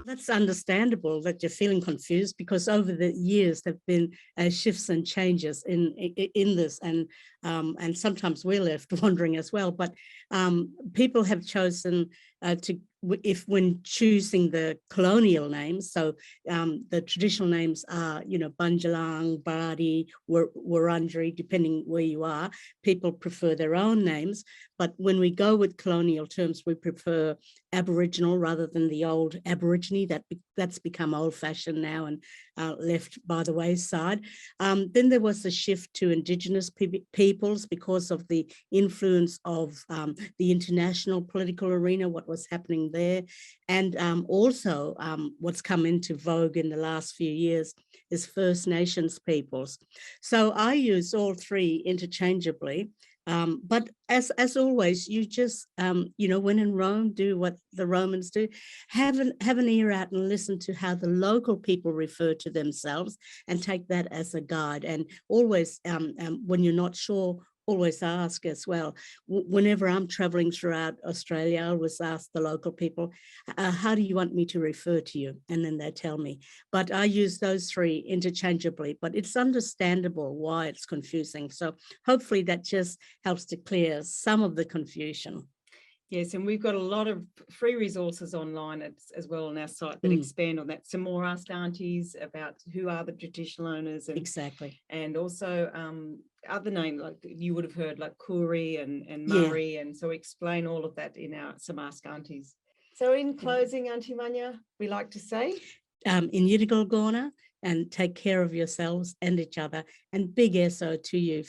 That's understandable that you're feeling confused, because over the years there have been shifts and changes in this, and sometimes we're left wondering as well. But people have chosen to, if when choosing the colonial names, so the traditional names are, Bunjalang, Bardi, Wurundjeri, depending where you are. People prefer their own names, but when we go with colonial terms, we prefer Aboriginal rather than the old Aborigine. That's become old-fashioned now and left by the wayside. Then there was a shift to Indigenous peoples because of the influence of the international political arena, what was happening there. And also what's come into vogue in the last few years is First Nations peoples. So I use all three interchangeably. But as always, you just, when in Rome, do what the Romans do. Have an ear out and listen to how the local people refer to themselves, and take that as a guide. And always, when you're not sure, always ask as well. Whenever I'm traveling throughout Australia, I always ask the local people, how do you want me to refer to you? And then they tell me. But I use those three interchangeably, but it's understandable why it's confusing. So hopefully that just helps to clear some of the confusion. Yes, and we've got a lot of free resources online as well on our site that expand on that. Some more Ask Aunties about who are the traditional owners. Exactly. And also other names like you would have heard, like Koori and Murray. Yeah. And so we explain all of that in some Ask Aunties. So in closing, Aunty Munya, we like to say, in Yidigal Gorna, and take care of yourselves and each other, and big SO to you.